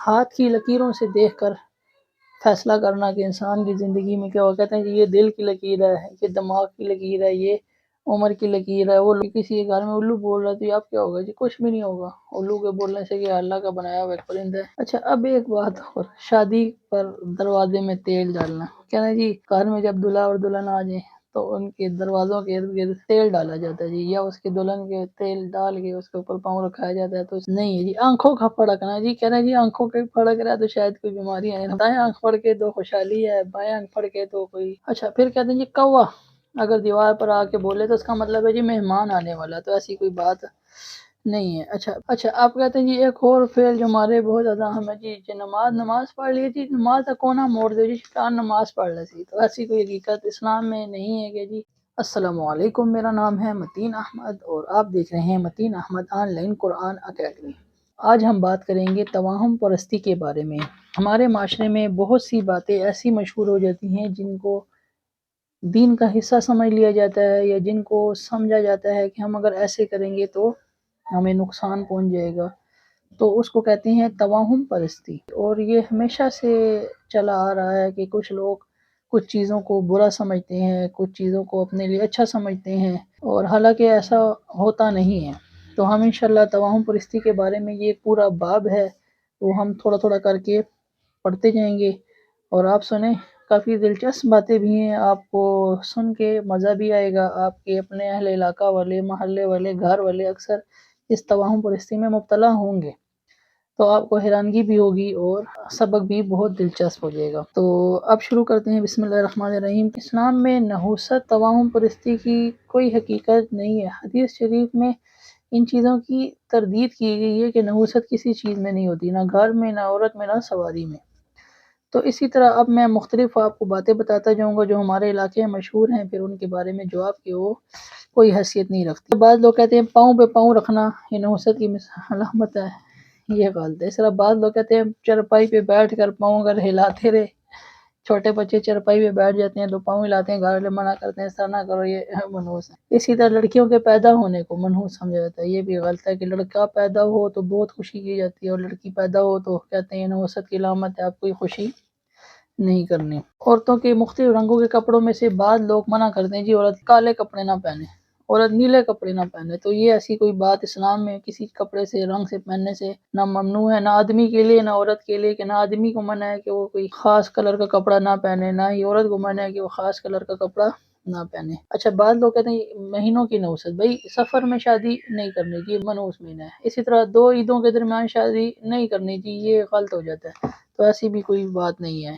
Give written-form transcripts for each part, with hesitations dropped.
ہاتھ کی لکیروں سے دیکھ کر فیصلہ کرنا کہ انسان کی زندگی میں کیا ہو. کہتے ہیں کہ یہ دل کی لکیر ہے، یہ دماغ کی لکیر ہے، یہ عمر کی لکیر ہے. وہ کسی کے گھر میں الو بول رہا ہے تو یہ اب کیا ہوگا جی؟ کچھ بھی نہیں ہوگا. الو کے بولنے سے کہ اللہ کا بنایا ہوا ایک پرندہ ہے. اچھا اب ایک بات اور، شادی پر دروازے میں تیل ڈالنا. کہنا ہے جی گھر میں جب دلہا اور دلہن آ جائیں تو ان کے دروازوں کے ارد گرد تیل ڈالا جاتا ہے جی، یا اس کے دلہن کے تیل ڈال کے اس کے اوپر پاؤں رکھایا جاتا ہے. تو نہیں ہے جی. آنکھوں کا پھڑکنا جی، کہنا ہے جی آنکھوں کے پھڑک رہا ہے تو شاید کوئی بیماری ہے. دائیں آنکھ پھڑ کے تو خوشحالی ہے، بائیں آنکھ پھڑ کے تو کوئی. اچھا پھر کہتے ہیں جی کوا اگر دیوار پر آ کے بولے تو اس کا مطلب ہے جی مہمان آنے والا. تو ایسی کوئی بات نہیں ہے. اچھا آپ کہتے ہیں جی ایک اور فعل جو ہمارے بہت زیادہ اہم ہے جی نماز پڑھ لیے جی، نماز کا کونا موڑ دے جی، شیطان نماز پڑھ لی تھی. تو ایسی کوئی حقیقت اسلام میں نہیں ہے کہ جی. السلام علیکم، میرا نام ہے متین احمد اور آپ دیکھ رہے ہیں Mateen Ahmed online Quran academy. آج ہم بات کریں گے توہم پرستی کے بارے میں. ہمارے معاشرے میں بہت سی باتیں ایسی مشہور ہو جاتی ہیں جن کو دین کا حصہ سمجھ لیا جاتا ہے، یا جن کو سمجھا جاتا ہے کہ ہم اگر ایسے کریں گے تو ہمیں نقصان پہنچ جائے گا. تو اس کو کہتے ہیں توہم پرستی. اور یہ ہمیشہ سے چلا آ رہا ہے کہ کچھ لوگ کچھ چیزوں کو برا سمجھتے ہیں، کچھ چیزوں کو اپنے لیے اچھا سمجھتے ہیں، اور حالانکہ ایسا ہوتا نہیں ہے. تو ہم انشاءاللہ توہم پرستی کے بارے میں یہ پورا باب ہے وہ ہم تھوڑا تھوڑا کر کے پڑھتے جائیں گے، اور آپ سنیں. کافی دلچسپ باتیں بھی ہیں، آپ کو سن کے مزہ بھی آئے گا. آپ کے اپنے اہل علاقہ والے، محلے والے، گھر والے اکثر اس توہم پرستی میں مبتلا ہوں گے، تو آپ کو حیرانگی بھی ہوگی اور سبق بھی بہت دلچسپ ہو جائے گا. تو اب شروع کرتے ہیں. بسم اللہ الرحمن الرحیم. اسلام میں نحوست توہم پرستی کی کوئی حقیقت نہیں ہے. حدیث شریف میں ان چیزوں کی تردید کی گئی ہے کہ نحوست کسی چیز میں نہیں ہوتی، نہ گھر میں، نہ عورت میں، نہ سواری میں. تو اسی طرح اب میں مختلف آپ کو باتیں بتاتا جاؤں گا جو ہمارے علاقے میں مشہور ہیں، پھر ان کے بارے میں جو آپ کے وہ کوئی حیثیت نہیں رکھتی. بعض لوگ کہتے ہیں پاؤں پہ پاؤں رکھنا یہ نحوست کی علامت ہے، یہ غلط ہے. اس طرح بعض لوگ کہتے ہیں چرپائی پہ بیٹھ کر پاؤں اگر ہلاتے رہے، چھوٹے بچے چرپائی پہ بیٹھ جاتے ہیں تو پاؤں ہلاتے ہیں، گھر والے منع کرتے ہیں اس طرح نہ کرو، یہ منحوس ہے. اسی طرح لڑکیوں کے پیدا ہونے کو منحوس سمجھا جاتا ہے، یہ بھی غلط ہے کہ لڑکا پیدا ہو تو بہت خوشی کی جاتی ہے، اور لڑکی پیدا ہو تو کہتے ہیں نحوست کی علامت ہے، آپ کوئی خوشی نہیں کرنی. عورتوں کے مختلف رنگوں کے کپڑوں میں سے بعض لوگ منع کرتے ہیں جی عورت کالے کپڑے نہ پہنے، عورت نیلے کپڑے نہ پہنے. تو یہ ایسی کوئی بات اسلام میں کسی کپڑے سے، رنگ سے پہننے سے نہ ممنوع ہے، نہ آدمی کے لیے نہ عورت کے لیے. کہ نہ آدمی کو منع ہے کہ وہ کوئی خاص کلر کا کپڑا نہ پہنے، نہ ہی عورت کو منع ہے کہ وہ خاص کلر کا کپڑا نہ پہنے. اچھا بعض لوگ کہتے ہیں مہینوں کی نحوست، بھائی سفر میں شادی نہیں کرنی جی، منحوس مہینہ ہے. اسی طرح 2 عیدوں کے درمیان شادی نہیں کرنی جی، یہ غلط ہو جاتا ہے. تو ایسی بھی کوئی بات نہیں ہے،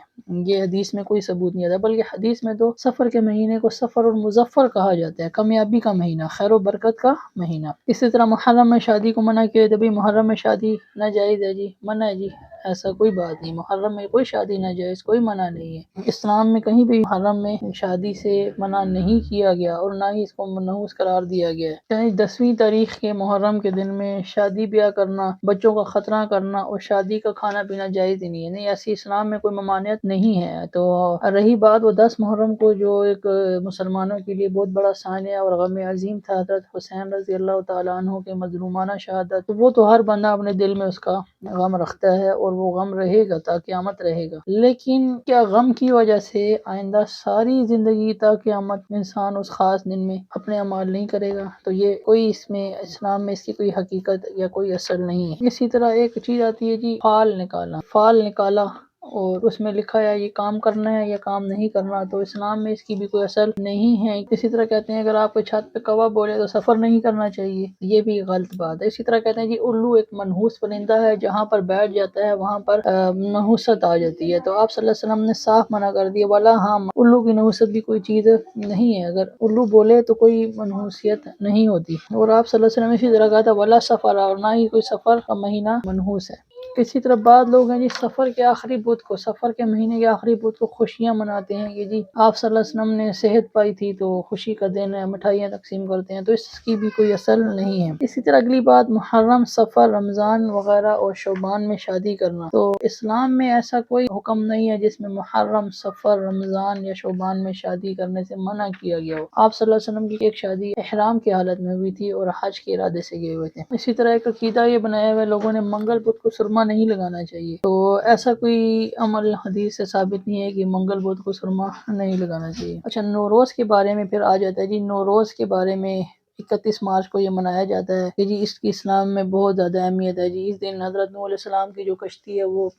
یہ حدیث میں کوئی ثبوت نہیں آتا. بلکہ حدیث میں تو سفر کے مہینے کو سفر اور مظفر کہا جاتا ہے، کامیابی کا مہینہ، خیر و برکت کا مہینہ. اسی طرح محرم میں شادی کو منع کیا، جبھی محرم میں شادی ناجائز ہے جی، منع ہے جی، ایسا کوئی بات نہیں. محرم میں کوئی شادی ناجائز، کوئی منع نہیں ہے. اسلام میں کہیں بھی محرم میں شادی سے منع نہیں کیا گیا، اور نہ ہی اس کو منحوس قرار دیا گیا ہے. یعنی 10ویں تاریخ کے محرم کے دن میں شادی بیاہ کرنا، بچوں کا ختنہ کرنا اور شادی کا کھانا پینا جائز ہی نہیں ہے. نہیں، ایسی اسلام میں کوئی ممانعت نہیں ہے. تو رہی بات وہ 10 محرم کو جو ایک مسلمانوں کے لیے بہت بڑا سانحہ اور غم عظیم تھا، حضرت حسین رضی اللہ تعالیٰ عنہ کے مظلومانہ شہادت، وہ تو ہر بندہ اپنے دل میں اس کا غم رکھتا ہے، اور وہ غم رہے گا تا قیامت رہے گا. لیکن کیا غم کی وجہ سے آئندہ ساری زندگی تا قیامت انسان اس خاص دن میں اپنے اعمال نہیں کرے گا؟ تو یہ کوئی اس میں اسلام میں اس کی کوئی حقیقت یا کوئی اصل نہیں ہے. اسی طرح ایک چیز آتی ہے جی فال نکالنا. فال نکالا اور اس میں لکھا ہے یہ کام کرنا ہے یا کام نہیں کرنا، تو اسلام میں اس کی بھی کوئی اصل نہیں ہے. اسی طرح کہتے ہیں اگر آپ کو چھت پہ کوا بولے تو سفر نہیں کرنا چاہیے، یہ بھی غلط بات ہے. اسی طرح کہتے ہیں جی الو ایک منحوس پرندہ ہے، جہاں پر بیٹھ جاتا ہے وہاں پر نحوست آ جاتی ہے. تو آپ صلی اللہ علیہ وسلم نے صاف منع کر دیا، والا ہاں الو کی نحوست بھی کوئی چیز نہیں ہے، اگر الو بولے تو کوئی منحوسیت نہیں ہوتی. اور آپ صلی اللہ علیہ وسلم نے اسی طرح کہا تھا ولا سفر، اور نہ ہی کوئی سفر کا مہینہ منحوس ہے. اسی طرح بعض لوگ ہیں جی سفر کے آخری بدھ کو، سفر کے مہینے کے آخری بدھ کو خوشیاں مناتے ہیں کہ جی آپ صلی اللہ علیہ وسلم نے صحت پائی تھی تو خوشی کا دن ہے، مٹھائیاں تقسیم کرتے ہیں. تو اس کی بھی کوئی اصل نہیں ہے. اسی طرح اگلی بات محرم، سفر، رمضان وغیرہ اور شعبان میں شادی کرنا. تو اسلام میں ایسا کوئی حکم نہیں ہے جس میں محرم، سفر، رمضان یا شعبان میں شادی کرنے سے منع کیا گیا ہو. آپ صلی اللہ علیہ وسلم کی ایک شادی احرام کی حالت میں ہوئی تھی اور حج کے ارادے سے گئے ہوئے تھے. اسی طرح ایک عقیدہ یہ بنایا ہوا ہے لوگوں نے منگل بدھ کو سرما سرما نہیں لگانا چاہیے، تو ایسا کوئی عمل حدیث سے ثابت نہیں ہے کہ منگل بدھ کو سرما نہیں لگانا چاہیے۔ اچھا، نوروز کے بارے میں پھر آ جاتا ہے جی۔ نوروز کے بارے میں 31 مارچ کو یہ منایا جاتا ہے کہ جی اس کی اسلام میں بہت زیادہ اہمیت ہے جی۔ اس دن حضرت نوح علیہ السلام کی جو کشتی ہے وہ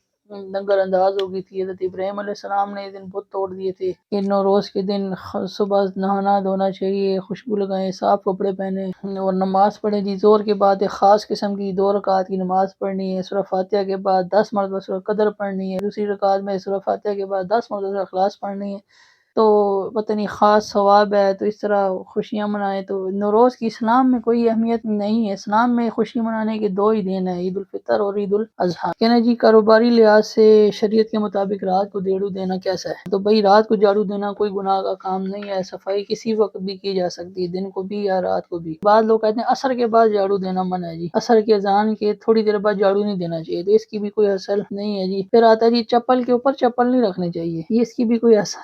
نظر انداز ہو گئی تھی۔ حضرت ابراہیم علیہ السلام نے اس دن بت توڑ دیے تھے کہ نوروز کے دن صبح نہانا دھونا چاہیے، خوشبو لگائیں، صاف کپڑے پہنیں اور نماز پڑھیں جی۔ زور کے بعد ایک خاص قسم کی 2 رکعت کی نماز پڑھنی ہے۔ سورہ فاتحہ کے بعد 10 مرتبہ سورہ قدر پڑھنی ہے۔ دوسری رکعت میں سورہ فاتحہ کے بعد 10 مرتبہ سورہ اخلاص پڑھنی ہے۔ تو پتہ نہیں خاص ثواب ہے، تو اس طرح خوشیاں منائیں۔ تو نوروز کی اسلام میں کوئی اہمیت نہیں ہے۔ اسلام میں خوشی منانے کے 2 ہی دن ہیں، عید الفطر اور عید الاضحیٰ۔ کہنا جی کاروباری لحاظ سے شریعت کے مطابق رات کو جھاڑو دینا کیسا ہے؟ تو بھائی رات کو جھاڑو دینا کوئی گناہ کا کام نہیں ہے، صفائی کسی وقت بھی کی جا سکتی ہے، دن کو بھی یا رات کو بھی۔ بعض لوگ کہتے ہیں عصر کے بعد جھاڑو دینا منع ہے جی، عصر کی اذان کے تھوڑی دیر بعد جھاڑو نہیں دینا چاہیے، تو اس کی بھی کوئی اصل نہیں ہے جی۔ پھر آتا ہے جی چپل کے اوپر چپل نہیں رکھنی چاہیے، یہ اس کی بھی کوئی اصل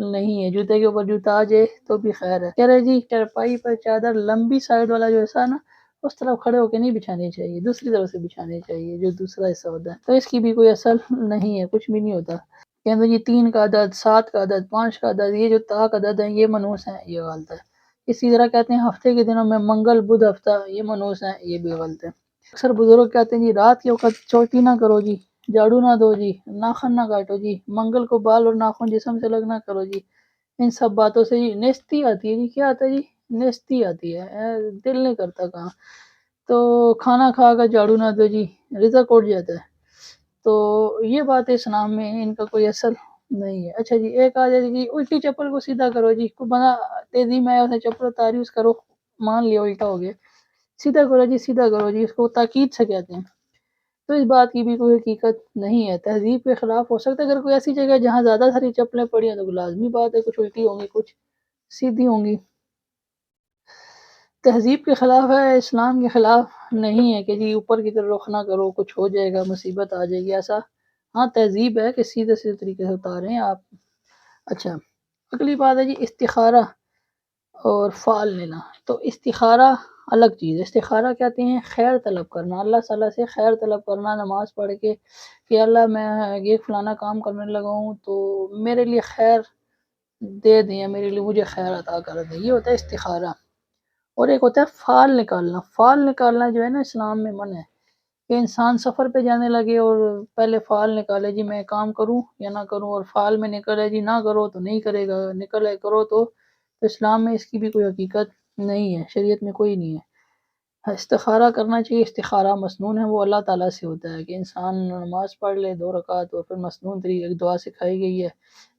نہیں ہے۔ جوتے کے اوپر جوتا آ جائے تو بھی خیر ہے۔ کہہ رہے جی چرپائی پر چادر لمبی سائڈ والا جو ایسا نا اس طرف کھڑے ہو کے نہیں بچھانی چاہیے، دوسری طرف سے بچھانی چاہیے جو دوسرا حصہ ہوتا ہے، تو اس کی بھی کوئی اصل نہیں ہے، کچھ بھی نہیں ہوتا۔ کہتے جی 3 کا عدد، 7 کا عدد، 5 کا عدد، یہ جو طاق عدد ہیں یہ منحوس ہیں، یہ غلط ہے۔ اسی طرح کہتے ہیں ہفتے کے دنوں میں منگل بدھ ہفتہ، یہ منحوس ہیں، یہ بھی غلط ہے۔ اکثر بزرگ کہتے ہیں جی رات کے وقت چوٹی نہ کرو جی، جھاڑو نہ دو جی، ناخن نہ کاٹو جی، منگل کو بال اور ناخن جسم سے لگنا کرو جی۔ ان سب باتوں سے جی نیستی آتی ہے جی، کیا آتا ہے جی؟ نیستی آتی ہے، دل نہیں کرتا کہاں۔ تو کھانا کھا کر جھاڑو نہ دو جی، رزق اٹھ جاتا ہے۔ تو یہ بات اسلام میں ان کا کوئی اصل نہیں ہے۔ اچھا جی ایک آ جائے جی الٹی چپل کو سیدھا کرو جی، کوئی بندہ تیزی میں آیا اسے چپل اتاری، اس کا رخ مان لیا الٹا ہو گیا، سیدھا کرو جی، سیدھا کرو جی، اس کو تاکید سے کہتے ہیں۔ تو اس بات کی بھی کوئی حقیقت نہیں ہے، تہذیب کے خلاف ہو سکتا ہے۔ اگر کوئی ایسی جگہ جہاں زیادہ ساری چپلیں پڑی ہیں تو لازمی بات ہے کچھ الٹی ہوں گی کچھ سیدھی ہوں گی۔ تہذیب کے خلاف ہے، اسلام کے خلاف نہیں ہے کہ جی اوپر کی طرف رخ نہ کرو کچھ ہو جائے گا، مصیبت آ جائے گی، ایسا ہاں تہذیب ہے کہ سیدھے سیدھے طریقے سے اتاریں آپ۔ اچھا اگلی بات ہے جی استخارہ اور فال لینا۔ تو استخارہ الگ چیز ہے، استخارہ کہتے ہیں خیر طلب کرنا، اللہ تعالیٰ سے خیر طلب کرنا نماز پڑھ کے کہ اللہ میں یہ فلانا کام کرنے لگا ہوں تو میرے لیے خیر دے دیں، میرے لیے مجھے خیر عطا کر دیں، یہ ہوتا ہے استخارہ۔ اور ایک ہوتا ہے فال نکالنا۔ فال نکالنا جو ہے نا اسلام میں منع ہے کہ انسان سفر پہ جانے لگے اور پہلے فال نکالے جی میں کام کروں یا نہ کروں، اور فال میں نکلے جی نہ کرو تو نہیں کرے گا، نکلے کرو تو اسلام میں اس کی بھی کوئی حقیقت نہیں ہے، شریعت میں کوئی نہیں ہے۔ استخارہ کرنا چاہیے، استخارہ مسنون ہے، وہ اللہ تعالیٰ سے ہوتا ہے کہ انسان نماز پڑھ لے 2 رکعت اور پھر مسنون طریقے ایک دعا سکھائی گئی ہے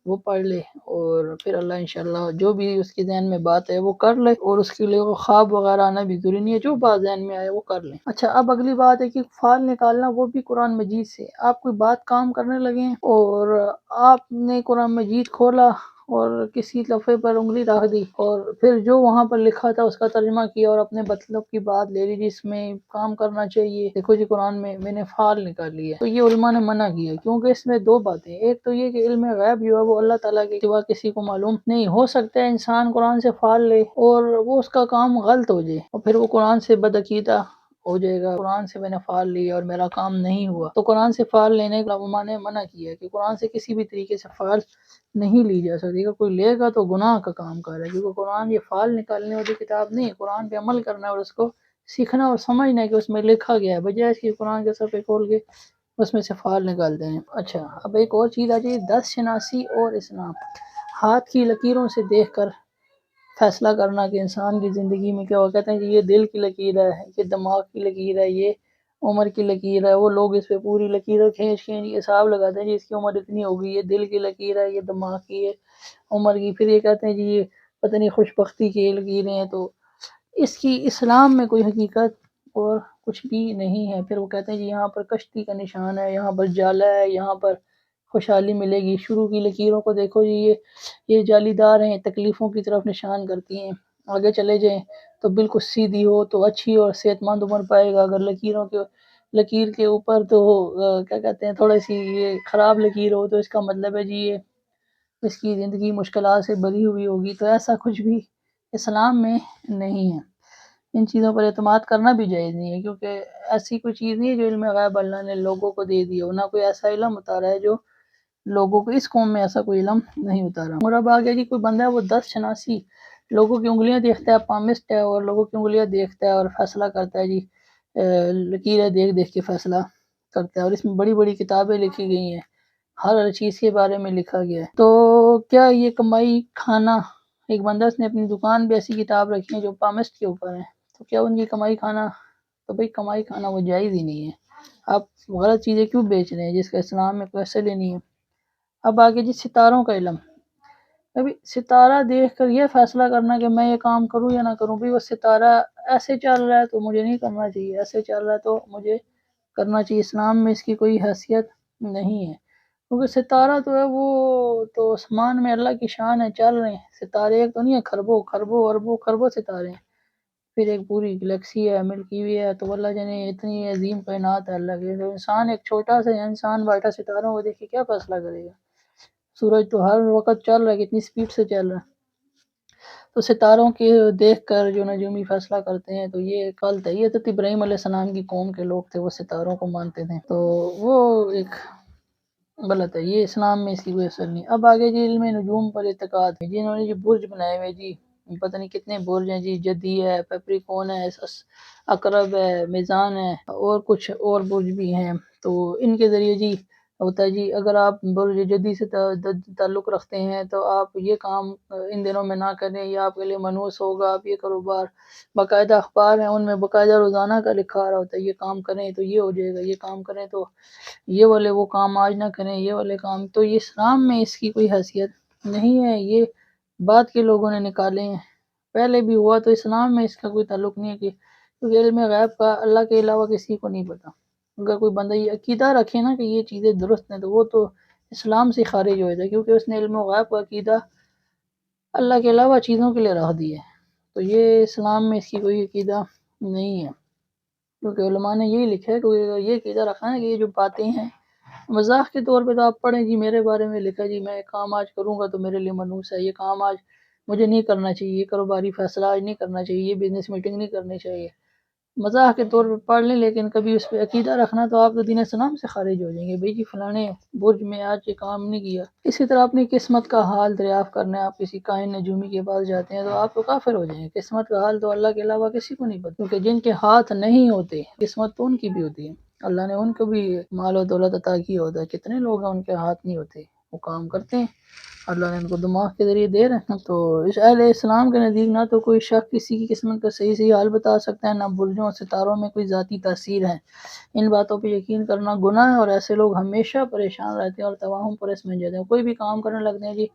وہ پڑھ لے، اور پھر اللہ انشاءاللہ جو بھی اس کے ذہن میں بات ہے وہ کر لے، اور اس کے لیے وہ خواب وغیرہ آنا بھی ضروری نہیں ہے، جو بات ذہن میں آئے وہ کر لیں۔ اچھا اب اگلی بات ہے کہ فال نکالنا وہ بھی قرآن مجید سے۔ آپ کوئی بات کام کرنے لگے ہیں اور آپ نے قرآن مجید کھولا اور کسی لفظ پر انگلی رکھ دی اور پھر جو وہاں پر لکھا تھا اس کا ترجمہ کیا اور اپنے مطلب کی بات لے لی جس میں کام کرنا چاہیے، دیکھو جی قرآن میں نے فال نکال لیا، تو یہ علماء نے منع کیا کیونکہ اس میں 2 باتیں، ایک تو یہ کہ علم غیب جو ہے وہ اللہ تعالیٰ کے سوا کسی کو معلوم نہیں، ہو سکتا ہے انسان قرآن سے فال لے اور وہ اس کا کام غلط ہو جائے اور پھر وہ قرآن سے بدعقیدہ ہو جائے گا، قرآن سے میں نے فال لیا اور میرا کام نہیں ہوا۔ تو قرآن سے فال لینے کا علماء نے منع کیا کہ قرآن سے کسی بھی طریقے سے فال نہیں لی جا سکتی، اگر کوئی لے گا تو گناہ کا کام کر رہا ہے، کیونکہ قرآن یہ فال نکالنے والی کتاب نہیں ہے، قرآن پہ عمل کرنا ہے اور اس کو سیکھنا اور سمجھنا ہے کہ اس میں لکھا گیا ہے، بجائے اس کی قرآن کے صفحے کھول کے اس میں سے فال نکالتے ہیں۔ اچھا اب ایک اور چیز آ جائے 10 شناسی اور اسلام۔ ہاتھ کی لکیروں سے دیکھ کر فیصلہ کرنا کہ انسان کی زندگی میں کیا ہو، کہتے ہیں کہ یہ دل کی لکیر ہے، یہ دماغ کی لکیر ہے، یہ عمر کی لکیر ہے، وہ لوگ اس پہ پوری لکیر کھینچ کھینچ حساب لگاتے ہیں جی اس کی عمر اتنی ہوگی، یہ دل کی لکیر ہے، یہ دماغ کی ہے عمر کی، پھر یہ کہتے ہیں جی یہ پتہ نہیں خوش بختی کی لکیریں ہیں، تو اس کی اسلام میں کوئی حقیقت اور کچھ بھی نہیں ہے۔ پھر وہ کہتے ہیں جی یہاں پر کشتی کا نشان ہے، یہاں پر جالا ہے، یہاں پر خوشحالی ملے گی، شروع کی لکیروں کو دیکھو جی یہ جالی دار ہیں، تکلیفوں کی طرف نشان کرتی ہیں، آگے چلے جائیں تو بالکل سیدھی ہو تو اچھی اور صحت مند عمر پائے گا، اگر لکیر کے اوپر تو کیا کہتے ہیں تھوڑی سی یہ خراب لکیر ہو تو اس کا مطلب ہے جی یہ اس کی زندگی مشکلات سے بھری ہوئی ہوگی، تو ایسا کچھ بھی اسلام میں نہیں ہے۔ ان چیزوں پر اعتماد کرنا بھی جائز نہیں ہے، کیونکہ ایسی کوئی چیز نہیں ہے جو علم غیب اللہ نے لوگوں کو دے دی ہو، نہ کوئی ایسا علم اتارا ہے جو لوگوں کو، اس قوم میں ایسا کوئی علم نہیں اتارا۔ اور اب آگے جی کوئی بندہ ہے وہ 10 شناسی لوگوں کی انگلیاں دیکھتا ہے، پامسٹ ہے، اور لوگوں کی انگلیاں دیکھتا ہے اور فیصلہ کرتا ہے جی، لکیریں دیکھ دیکھ کے فیصلہ کرتا ہے، اور اس میں بڑی بڑی کتابیں لکھی گئی ہیں، ہر چیز کے بارے میں لکھا گیا ہے۔ تو کیا یہ کمائی کھانا، ایک بندہ اس نے اپنی دکان پہ ایسی کتاب رکھی ہے جو پامسٹ کے اوپر ہے، تو کیا ان کی کمائی کھانا، تو بھئی کمائی کھانا وہ جائز ہی نہیں ہے۔ آپ غلط چیزیں کیوں بیچ رہے ہیں جس کا اسلام میں کوئی اصل ہی نہیں ہے۔ اب آگے جی ستاروں کا علم، ابھی ستارہ دیکھ کر یہ فیصلہ کرنا کہ میں یہ کام کروں یا نہ کروں، بھی وہ ستارہ ایسے چل رہا ہے تو مجھے نہیں کرنا چاہیے، ایسے چل رہا ہے تو مجھے کرنا چاہیے، اسلام میں اس کی کوئی حیثیت نہیں ہے، کیونکہ ستارہ تو ہے وہ تو آسمان میں اللہ کی شان ہے، چل رہے ہیں ستارے، ایک تو نہیں ہے، خربوں خربوں اربوں خربوں ستارے ہیں، پھر ایک پوری گلیکسی ہے، ملکی وے ہے، تو اللہ جانے اتنی عظیم کائنات ہے اللہ کی، تو انسان ایک چھوٹا سا انسان بیٹھا ستاروں کو دیکھ کے کیا فیصلہ کرے گا؟ سورج تو ہر وقت چل رہا ہے، کتنی سپیڈ سے چل رہا ہے، تو ستاروں کے دیکھ کر جو نجومی فیصلہ کرتے ہیں تو یہ غلط ہے۔ یہ تو ابراہیم علیہ السلام کی قوم کے لوگ تھے، وہ ستاروں کو مانتے تھے، تو وہ ایک غلط ہے، یہ اسلام میں اس کی کوئی اثر نہیں۔ اب آگے جی علم نجوم پر اعتقاد ہے، جنہوں نے جی برج بنائے ہوئے جی، پتہ نہیں کتنے برج ہیں جی، جدی ہے، پیپریکون ہے، عقرب ہے، میزان ہے، اور کچھ اور برج بھی ہیں، تو ان کے ذریعے جی ہوتا ہے جی، اگر آپ برج جدی سے تعلق رکھتے ہیں تو آپ یہ کام ان دنوں میں نہ کریں، یہ آپ کے لیے منحوس ہوگا، آپ یہ کاروبار، باقاعدہ اخبار ہیں ان میں باقاعدہ روزانہ کا لکھا رہا ہوتا ہے، یہ کام کریں تو یہ ہو جائے گا، یہ کام کریں تو یہ والے وہ کام آج نہ کریں، یہ والے کام، تو یہ اسلام میں اس کی کوئی حیثیت نہیں ہے، یہ بعد کے لوگوں نے نکالے ہیں، پہلے بھی ہوا، تو اسلام میں اس کا کوئی تعلق نہیں ہے، کیونکہ علم غیب کا اللہ کے علاوہ کسی کو نہیں پتہ۔ اگر کوئی بندہ یہ عقیدہ رکھے نا کہ یہ چیزیں درست ہیں، تو وہ تو اسلام سے خارج ہو جاتا ہے، کیونکہ اس نے علم غیب کا عقیدہ اللہ کے علاوہ چیزوں کے لیے رکھ دی ہے، تو یہ اسلام میں اس کی کوئی عقیدہ نہیں ہے، کیونکہ علماء نے یہی لکھا ہے کہ یہ عقیدہ رکھا ہے کہ یہ جو باتیں ہیں مذاق کے طور پہ، تو آپ پڑھیں جی میرے بارے میں لکھا جی میں کام آج کروں گا تو میرے لیے منحوس ہے، یہ کام آج مجھے نہیں کرنا چاہیے، یہ کاروباری فیصلہ آج نہیں کرنا چاہیے، یہ بزنس میٹنگ نہیں کرنی چاہیے، مزاح کے طور پہ پڑھ لیں، لیکن کبھی اس پہ عقیدہ رکھنا تو آپ تو دین اسلام سے خارج ہو جائیں گے، بھئی جی فلانے برج میں آج یہ کام نہیں کیا۔ اسی طرح اپنی قسمت کا حال دریافت کرنا ہے، آپ کسی کاہن نجومی کے پاس جاتے ہیں تو آپ تو کافر ہو جائیں گے، قسمت کا حال تو اللہ کے علاوہ کسی کو نہیں پتہ، کیونکہ جن کے ہاتھ نہیں ہوتے قسمت تو ان کی بھی ہوتی ہے، اللہ نے ان کو بھی مال و دولت عطا کیا ہوتا ہے، کتنے لوگ ہیں ان کے ہاتھ نہیں ہوتے، وہ کام کرتے ہیں، اللہ نے ان کو دماغ کے ذریعے دے رہے ہیں، تو اس اہل اسلام کے نزدیک نہ تو کوئی شخص کسی کی قسمت کا صحیح حال بتا سکتا ہے، نہ برجوں اور ستاروں میں کوئی ذاتی تاثیر ہے، ان باتوں پہ یقین کرنا گناہ ہے، اور ایسے لوگ ہمیشہ پریشان رہتے ہیں اور توہم پرست بن جاتے ہیں، کوئی بھی کام کرنے لگتے ہیں جی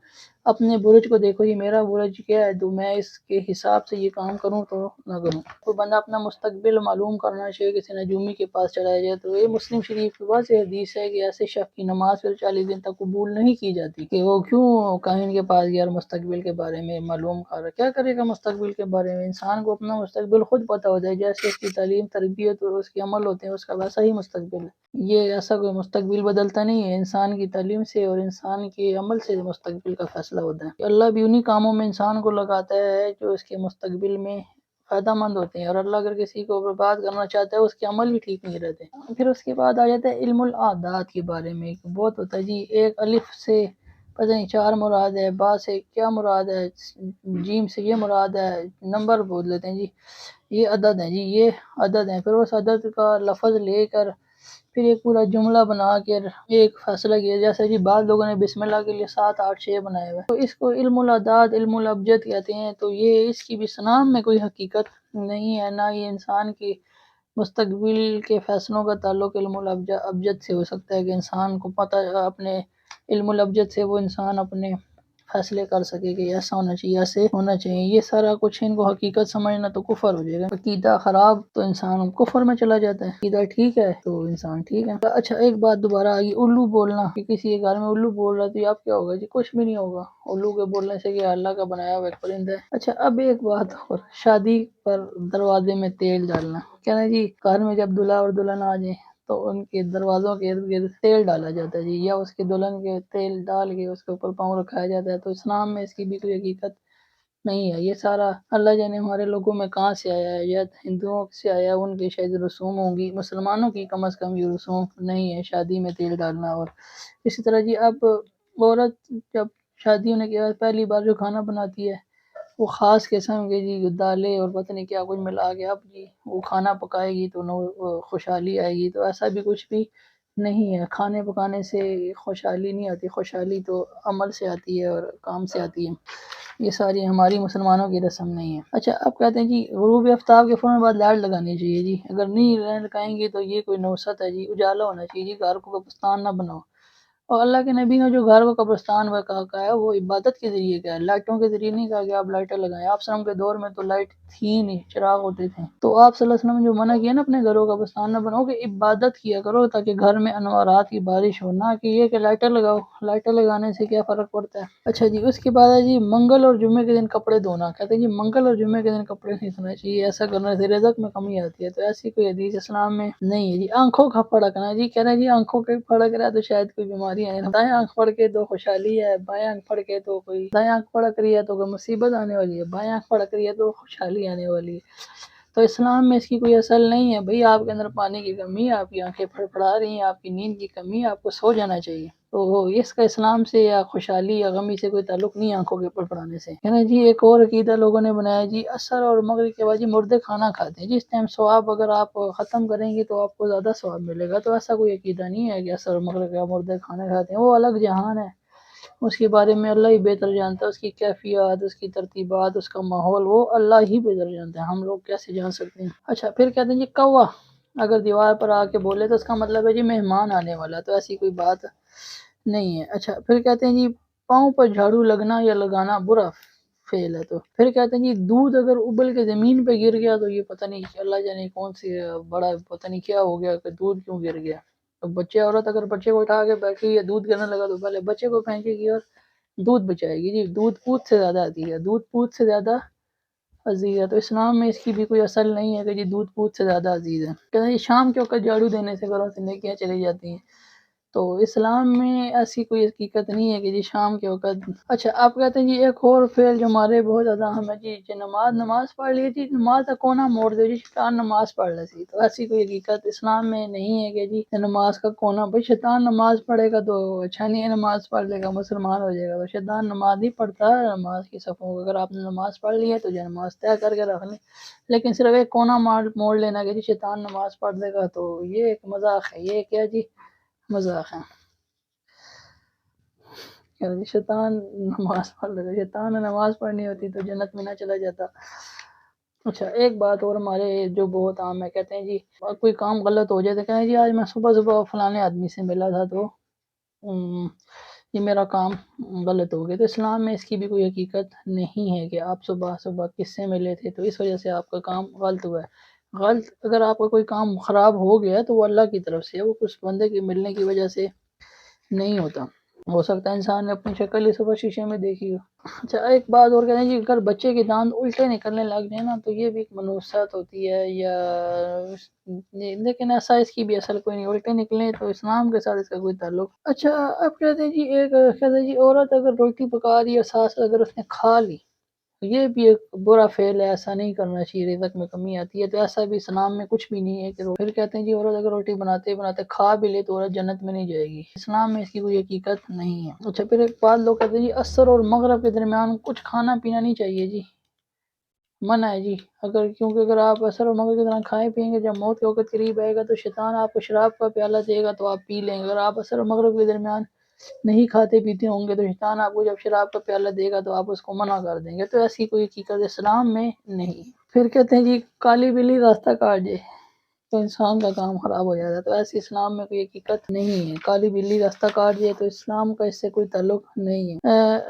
اپنے برج کو دیکھو، یہ میرا برج کیا ہے تو میں اس کے حساب سے یہ کام کروں تو نہ کروں۔ کوئی بندہ اپنا مستقبل معلوم کرنا چاہیے کسی نجومی کے پاس چلا جائے، تو یہ مسلم شریف کی واضح حدیث ہے کہ ایسے شخص کی نماز پھر 40 دن تک قبول نہیں کی جاتی، کہ وہ کیوں کاہن کے پاس گیا اور مستقبل کے بارے میں معلوم کر رہا، کیا کرے گا مستقبل کے بارے میں؟ انسان کو اپنا مستقبل خود پتہ ہوتا ہے، جیسے اس کی تعلیم تربیت اور اس کے عمل ہوتے ہیں اس کا ویسا ہی مستقبل ہے، یہ ایسا کوئی مستقبل بدلتا نہیں ہے، انسان کی تعلیم سے اور انسان کے عمل سے مستقبل کا فیصلہ ہوتا ہے، اللہ بھی انہی کاموں میں انسان کو لگاتا ہے جو اس کے مستقبل میں فائدہ مند ہوتے ہیں، اور اللہ اگر کسی کو برباد کرنا چاہتا ہے اس کے عمل بھی ٹھیک نہیں رہتے۔ پھر اس کے بعد آ جاتا ہے علم العادات کے بارے میں، بہت ہوتا ہے جی، ایک الف سے پتہ نہیں 4 مراد ہے، با سے کیا مراد ہے، جیم سے یہ مراد ہے، نمبر بول لیتے ہیں جی، یہ عدد ہیں جی، یہ عدد ہیں، پھر اس عدد کا لفظ لے کر پھر ایک پورا جملہ بنا کر ایک فیصلہ کیا، جیسے جی بعض لوگوں نے بسم اللہ کے لیے 7 8 6 بنائے ہوئے، تو اس کو علم العداد علم الابجد کہتے ہیں، تو یہ اس کی بھی اسلام میں کوئی حقیقت نہیں ہے، نہ یہ انسان کی مستقبل کے فیصلوں کا تعلق علم الابجد سے ہو سکتا ہے کہ انسان کو پتہ اپنے علم الابجد سے وہ انسان اپنے فیصلے کر سکے کہ ایسا ہونا چاہیے ایسے ہونا چاہیے، یہ سارا کچھ ان کو حقیقت سمجھنا تو کفر ہو جائے گا، عقیدہ خراب تو انسان کفر میں چلا جاتا ہے، عقیدہ ٹھیک ہے تو انسان ٹھیک ہے۔ اچھا ایک بات دوبارہ آگئی، الو بولنا، کہ کسی کے گھر میں الو بول رہا ہے تو آپ کیا ہوگا جی؟ کچھ بھی نہیں ہوگا، الو کے بولنے سے کہ اللہ کا بنایا ہوا ایک پرندہ ہے۔ اچھا اب ایک بات اور، شادی پر دروازے میں تیل ڈالنا، کہنا جی گھر میں جب دلہا اور دلہن آ جائیں تو ان کے دروازوں کے ارد گرد تیل ڈالا جاتا ہے جی، یا اس کے دلہن کے تیل ڈال کے اس کے اوپر پاؤں رکھایا جاتا ہے، تو اسلام میں اس کی بھی کوئی حقیقت نہیں ہے، یہ سارا اللہ جانے ہمارے لوگوں میں کہاں سے آیا ہے، یا ہندوؤں سے آیا ہے، ان کی شاید رسوم ہوں گی، مسلمانوں کی کم از کم یہ رسوم نہیں ہے شادی میں تیل ڈالنا۔ اور اسی طرح جی اب عورت جب شادی ہونے کے بعد پہلی بار جو کھانا بناتی ہے وہ خاص قسم کے جی دالیں اور پتہ نہیں کیا کچھ ملا کے اب جی وہ کھانا پکائے گی تو خوشحالی آئے گی، تو ایسا بھی کچھ بھی نہیں ہے، کھانے پکانے سے خوشحالی نہیں آتی، خوشحالی تو عمل سے آتی ہے اور کام سے آتی ہے، یہ ساری ہماری مسلمانوں کی رسم نہیں ہے۔ اچھا اب کہتے ہیں جی غروب آفتاب کے فوراً بعد لائٹ لگانی چاہیے جی، اگر نہیں لائٹ لگائیں گے تو یہ کوئی نوست ہے جی، اجالا ہونا چاہیے جی، گھر کو قبرستان نہ بناؤ۔ اور اللہ کے نبی نے جو گھر کو قبرستان میں کہا ہے وہ عبادت کے ذریعے کیا ہے، لائٹوں کے ذریعے نہیں کہا کہ آپ لائٹیں لگائیں۔ آپ وسلم کے دور میں تو لائٹ تھی نہیں، چراغ ہوتے تھے، تو آپ صلی اللہ علیہ وسلم نے جو منع کیا نا اپنے گھروں کا قبرستان نہ بناؤ، کہ عبادت کیا کرو تاکہ گھر میں انوارات کی بارش ہو، نہ کہ یہ کہ لائٹیں لگاؤ، لائٹیں لگانے سے کیا فرق پڑتا ہے۔ اچھا جی اس کے بعد ہے جی منگل اور جمعے کے دن کپڑے دھونا، کہتے ہیں جی منگل اور جمعے کے دن کپڑے نہیں دھونا چاہیے، ایسا کرنے سے رزق میں کمی آتی ہے، تو ایسی کوئی حدیث اسلام میں نہیں ہے جی۔ آنکھوں کا پھڑکنا جی، کہہ رہے ہیں جی آنکھوں کے پھڑک رہا ہے تو شاید کوئی بیماری آئے، دائیں آنکھ پھڑ کے تو خوشحالی ہے، بائیں آنکھ پھڑ کے تو کوئی، دائیں آنکھ پھڑک رہی ہے تو کوئی مصیبت آنے والی ہے، بائیں آنکھ پھڑک رہی ہے تو خوشحالی آنے والی ہے، تو اسلام میں اس کی کوئی اصل نہیں ہے بھئی، آپ کے اندر پانی کی کمی ہے، آپ کی آنکھیں پھڑپڑا رہی ہیں، آپ کی نیند کی کمی ہے، آپ کو سو جانا چاہیے، تو اس کا اسلام سے یا خوشحالی یا غمی سے کوئی تعلق نہیں ہے آنکھوں کے پھڑپڑانے سے، ہے نا جی۔ ایک اور عقیدہ لوگوں نے بنایا جی عصر اور مغرب کے بعد جی مردے کھانا کھاتے ہیں، جس ٹائم ثواب اگر آپ ختم کریں گے تو آپ کو زیادہ ثواب ملے گا، تو ایسا کوئی عقیدہ نہیں ہے کہ عصر اور مغرب کے بعد مردے کھانا کھاتے ہیں، وہ الگ جہان ہے، اس کے بارے میں اللہ ہی بہتر جانتا ہے، اس کی کیفیات، اس کی ترتیبات، اس کا ماحول وہ اللہ ہی بہتر جانتا ہے، ہم لوگ کیسے جان سکتے ہیں۔ اچھا پھر کہتے ہیں جی کوا اگر دیوار پر آ کے بولے تو اس کا مطلب ہے جی مہمان آنے والا، تو ایسی کوئی بات نہیں ہے۔ اچھا پھر کہتے ہیں جی پاؤں پر جھاڑو لگنا یا لگانا برا فعل ہے، تو پھر کہتے ہیں جی دودھ اگر ابل کے زمین پہ گر گیا تو یہ پتہ نہیں اللہ جانے کون سی بڑا پتہ نہیں کیا ہو گیا کہ دودھ کیوں گر گیا، تو بچے عورت اگر بچے کو اٹھا کے بیٹھی ہے دودھ گرنے لگا تو پہلے بچے کو پھینکے گی اور دودھ بچائے گی جی، دودھ پوت سے زیادہ آتی ہے، دودھ پوت سے زیادہ عزیز ہے، تو اسلام میں اس کی بھی کوئی اصل نہیں ہے کہ جی دودھ پوت سے زیادہ عزیز ہے۔ کہتے ہیں جی شام کے وقت جھاڑو دینے سے گھروں سے نیکیاں چلی جاتی ہیں، تو اسلام میں ایسی کوئی حقیقت نہیں ہے کہ جی شام کے وقت۔ اچھا آپ کہتے ہیں جی ایک اور فعل جو ہمارے بہت زیادہ اہم ہے جی نماز پڑھ لی جی، نماز کا کونا موڑ دے جی شیطان نماز پڑھ لیتی، تو ایسی کوئی حقیقت اسلام میں نہیں ہے کہ جی نماز کا کونا، بھائی شیطان نماز پڑھے گا تو اچھا نہیں ہے، نماز پڑھ لے گا مسلمان ہو جائے گا، تو شیطان نماز نہیں پڑھتا نماز کی صفوں کو، اگر آپ نے نماز پڑھ لی ہے تو جو نماز طے کر کے رکھ لیں، لیکن صرف ایک کونا موڑ لینا کہ جی شیطان نماز پڑھ دے گا تو یہ ایک مذاق ہے، یہ کیا جی مذاق ہے، شیطان نماز پڑھ لے گا، شیطان نے نماز پڑھنی ہوتی تو جنت میں نہ چلا جاتا۔ اچھا ایک بات اور ہمارے جو بہت عام ہے، کہتے ہیں جی کوئی کام غلط ہو جائے تو کہیں جی آج میں صبح صبح فلانے آدمی سے ملا تھا تو یہ میرا کام غلط ہو گیا، تو اسلام میں اس کی بھی کوئی حقیقت نہیں ہے کہ آپ صبح صبح کس سے ملے تھے تو اس وجہ سے آپ کا کام غلط ہوا ہے۔ غلط اگر آپ کا کوئی کام خراب ہو گیا تو وہ اللہ کی طرف سے ہے، وہ کچھ بندے کے ملنے کی وجہ سے نہیں ہوتا، ہو سکتا ہے انسان نے اپنی شکل ہی صبح شیشے میں دیکھی ہو۔ اچھا ایک بات اور کہتے ہیں جی اگر بچے کے دانت الٹے نکلنے لگ جائیں نا تو یہ بھی ایک منوسات ہوتی ہے، یا لیکن ایسا اس کی بھی اصل کوئی نہیں، الٹے نکلیں تو اسلام کے ساتھ اس کا کوئی تعلق۔ اچھا اب کہتے ہیں جی کہتے ہیں جی عورت اگر روٹی پکا رہی ہے ساس اگر اس نے کھا لی، یہ بھی ایک برا فعل ہے، ایسا نہیں کرنا چاہیے، رزق میں کمی آتی ہے، تو ایسا بھی اسلام میں کچھ بھی نہیں ہے کہ پھر کہتے ہیں جی عورت اگر روٹی بناتے بناتے کھا بھی لے تو عورت جنت میں نہیں جائے گی، اسلام میں اس کی کوئی حقیقت نہیں ہے۔ اچھا پھر ایک بات لوگ کہتے ہیں جی عصر اور مغرب کے درمیان کچھ کھانا پینا نہیں چاہیے جی، منع ہے جی، کیونکہ اگر آپ عصر اور مغرب کے دوران کھائیں پیئیں گے جب موت کے وقت قریب آئے گا تو شیطان آپ کو شراب کا پیالہ دے گا تو آپ پی لیں گے، اگر آپ عصر اور مغرب کے درمیان نہیں کھاتے پیتے ہوں گے تو شیطان آپ کو جب شراب کا پیالہ دے گا تو آپ اس کو منع کر دیں گے، تو ایسی کوئی حقیقت اسلام میں نہیں۔ پھر کہتے ہیں جی کالی بلی راستہ کاٹ جائے تو انسان کا کام خراب ہو جاتا ہے، تو ایسی اسلام میں کوئی حقیقت نہیں ہے، کالی بلی راستہ کاٹ جائے تو اسلام کا اس سے کوئی تعلق نہیں ہے۔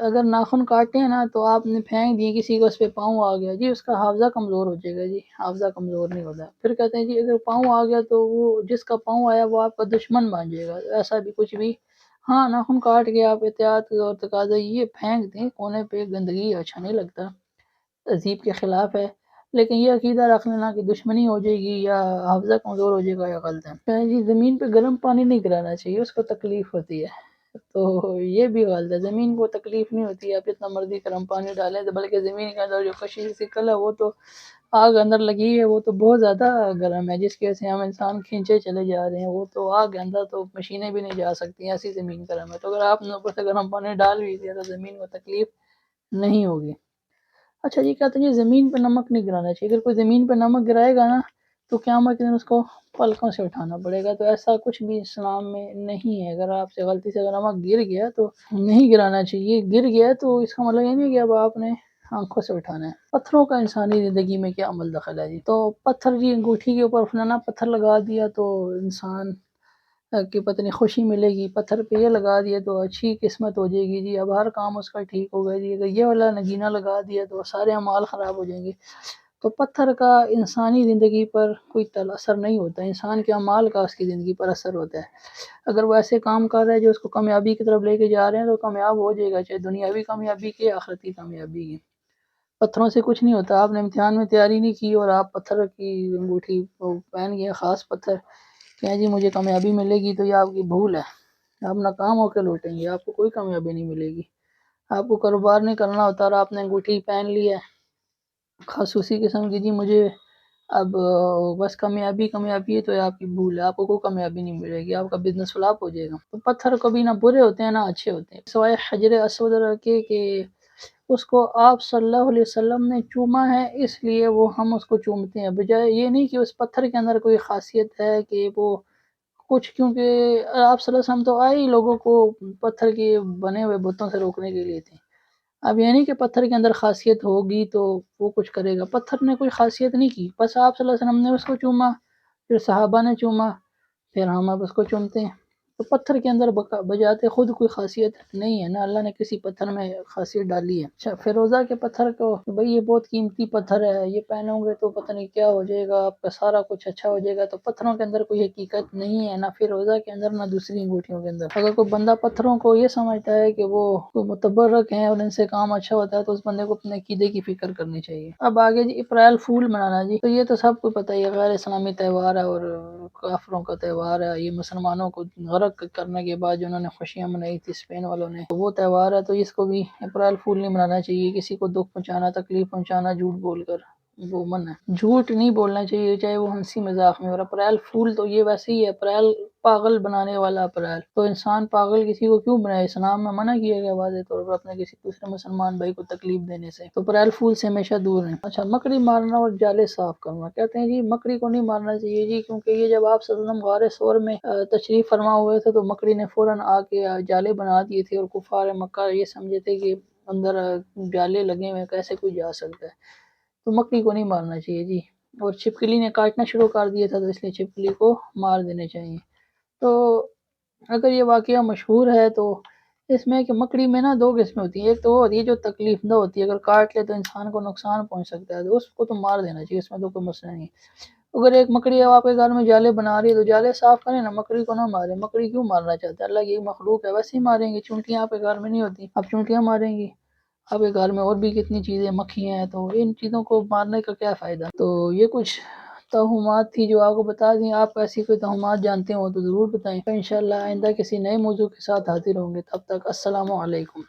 اگر ناخن کاٹے ہیں نا تو آپ نے پھینک دیے کسی کو، اس پہ پاؤں آ گیا جی، اس کا حافظہ کمزور ہو جائے گا جی، حافظہ کمزور نہیں ہوتا۔ پھر کہتے ہیں جی اگر پاؤں آ گیا تو وہ جس کا پاؤں آیا وہ آپ کا دشمن بن جائے گا، ایسا بھی کچھ بھی ہاں، ناخن کاٹ کے آپ احتیاط اور تقاضا یہ پھینک دیں کونے پہ، گندگی اچھا نہیں لگتا، تہذیب کے خلاف ہے، لیکن یہ عقیدہ رکھ لینا کہ دشمنی ہو جائے گی یا حافظہ کمزور ہو جائے گا یا غلط ہے۔ جی زمین پہ گرم پانی نہیں گرانا چاہیے، اس کو تکلیف ہوتی ہے، تو یہ بھی غلط ہے، زمین کو تکلیف نہیں ہوتی ہے، آپ جتنا مرضی گرم پانی ڈالیں تو، بلکہ زمین کے اندر جو کشش سکل ہے وہ تو آگ اندر لگی ہے، وہ تو بہت زیادہ گرم ہے، جس کی وجہ سے ہم انسان کھینچے چلے جا رہے ہیں، وہ تو آگ کے اندر تو مشینیں بھی نہیں جا سکتی، ایسی زمین گرم ہے۔ تو اگر آپ نے اوپر سے گرم پانی ڈال بھی دیا تو زمین کو تکلیف نہیں ہوگی۔ اچھا جی، کہتے ہیں جی زمین پہ نمک نہیں گرانا چاہیے، اگر کوئی زمین پہ نمک گرائے گا نا تو قیامت کے دن اس کو پلکوں سے اٹھانا پڑے گا، تو ایسا کچھ بھی اسلام میں نہیں ہے۔ اگر آپ سے غلطی سے اگر نمک گر گیا تو نہیں گرانا چاہیے، گر گیا تو اس کا مطلب یہ نہیں کہ اب آپ نے آنکھوں سے اٹھانا ہے۔ پتھروں کا انسانی زندگی میں کیا عمل دخل ہے جی؟ تو پتھر جی، انگوٹھی کے اوپر فلانا پتھر لگا دیا تو انسان کہ پتہ نہیں خوشی ملے گی، پتھر پہ یہ لگا دیا تو اچھی قسمت ہو جائے گی جی، اب ہر کام اس کا ٹھیک ہوگا جی، اگر یہ والا نگینہ لگا دیا تو سارے اعمال خراب ہو جائیں گے۔ تو پتھر کا انسانی زندگی پر کوئی اثر نہیں ہوتا، انسان کے اعمال کا اس کی زندگی پر اثر ہوتا ہے۔ اگر وہ ایسے کام کر رہا ہے جو اس کو کامیابی کی طرف لے کے جا رہے ہیں تو کامیاب ہو جائے گا، چاہے دنیاوی کامیابی کی آخرتی کامیابی کی۔ پتھروں سے کچھ نہیں ہوتا، آپ نے امتحان میں تیاری نہیں کی اور آپ پتھر کی انگوٹھی پہن گئے، خاص پتھر کہ جی مجھے کامیابی ملے گی، تو یہ آپ کی بھول ہے، آپ ناکام ہو کے لوٹیں گے، آپ کو کوئی کامیابی نہیں ملے گی۔ آپ کو کاروبار نہیں کرنا ہوتا اور آپ نے انگوٹھی پہن لی ہے خصوصی قسم کی، جی مجھے اب بس کامیابی ہے، تو یہ آپ کی بھول ہے، آپ کو کوئی کامیابی نہیں ملے گی، آپ کا بزنس فلاپ ہو جائے گا۔ تو پتھر کبھی نہ برے ہوتے ہیں نہ اچھے ہوتے ہیں، سوائے حجر اسود رکھے کہ اس کو آپ صلی اللہ علیہ وسلم نے چوما ہے اس لیے وہ ہم اس کو چومتے ہیں، بجائے یہ نہیں کہ اس پتھر کے اندر کوئی خاصیت ہے کہ وہ کچھ، کیونکہ آپ صلی اللہ علیہ وسلم تو آئے ہی لوگوں کو پتھر کے بنے ہوئے بتوں سے روکنے کے لیے تھے۔ اب یہ نہیں کہ پتھر کے اندر خاصیت ہوگی تو وہ کچھ کرے گا، پتھر نے کوئی خاصیت نہیں کی، بس آپ صلی اللہ علیہ وسلم نے اس کو چوما، پھر صحابہ نے چوما، پھر ہم اب اس کو چومتے ہیں۔ تو پتھر کے اندر بجاتے خود کوئی خاصیت نہیں ہے، نہ اللہ نے کسی پتھر میں خاصیت ڈالی ہے۔ اچھا، فیروزہ کے پتھر کو بھئی یہ بہت قیمتی پتھر ہے، یہ پہنو گے تو پتہ نہیں کیا ہو جائے گا، آپ کا سارا کچھ اچھا ہو جائے گا، تو پتھروں کے اندر کوئی حقیقت نہیں ہے، نہ فیروزہ کے اندر نہ دوسری انگوٹھیوں کے اندر۔ اگر کوئی بندہ پتھروں کو یہ سمجھتا ہے کہ وہ کوئی متبرک ہیں اور ان سے کام اچھا ہوتا ہے تو اس بندے کو اپنے عقیدے کی فکر کرنی چاہیے۔ اب آگے جی اپریل فول منانا جی، تو یہ تو سب کو پتہ ہی ہے، غیر اسلامی تہوار ہے اور کافروں کا تہوار ہے، یہ مسلمانوں کو غرق کرنے کے بعد جو انہوں نے خوشیاں منائی تھی اسپین والوں نے، وہ تہوار ہے، تو اس کو بھی اپریل فول نہیں منانا چاہیے، کسی کو دکھ پہنچانا، تکلیف پہنچانا جھوٹ بول کر وہ من ہے، جھوٹ نہیں بولنا چاہیے، چاہے وہ ہنسی مذاق میں۔ اور اپریل فول تو یہ ویسے ہی ہے، اپریل پاگل بنانے والا اپریل، تو انسان پاگل کسی کو کیوں بنائے، اسلام میں منع کیا گیا واضح طور پر اپنے کسی دوسرے مسلمان بھائی کو تکلیف دینے سے، تو اپریل فول سے ہمیشہ دور ہیں۔ اچھا، مکڑی مارنا اور جالے صاف کرنا، کہتے ہیں جی مکڑی کو نہیں مارنا چاہیے جی، کیونکہ یہ جب آپ صلی اللہ علیہ وسلم غار ثور میں تشریف فرما ہوئے تھے تو مکڑی نے فوراً آ کے جالے بنا دیے تھے، اور کفار مکہ یہ سمجھے تھے کہ اندر جالے لگے ہوئے کیسے کوئی جا سکتا ہے، تو مکڑی کو نہیں مارنا چاہیے جی۔ اور چھپکلی نے کاٹنا شروع کر دیا تھا تو اس لیے چھپکلی کو مار دینے چاہیے۔ تو اگر یہ واقعہ مشہور ہے تو اس میں کہ مکڑی میں نا دو قسمیں ہوتی ہیں، ایک تو وہ ہوتی ہے جو تکلیف دہ ہوتی ہے، اگر کاٹ لے تو انسان کو نقصان پہنچ سکتا ہے، تو اس کو تو مار دینا چاہیے، اس میں تو کوئی مسئلہ نہیں ہے۔ اگر ایک مکڑی ہے آپ کے گھر میں جالے بنا رہی ہے تو جالے صاف کریں نا، مکڑی کو نہ مارے، مکڑی کیوں مارنا چاہتا ہے، اللہ کی مخلوق ہے، ویسے ہی ماریں گے، چونٹیاں آپ کے گھر میں نہیں ہوتی، اب چونٹیاں ماریں گی، آپ کے گھر میں اور بھی کتنی چیزیں مکھیاں ہیں، تو ان چیزوں کو مارنے کا کیا فائدہ۔ تو یہ کچھ توہمات تھی جو آپ کو بتا دیں، آپ ایسی کوئی توہمات جانتے ہو تو ضرور بتائیں، انشاءاللہ آئندہ کسی نئے موضوع کے ساتھ حاضر ہوں گے، تب تک السلام علیکم۔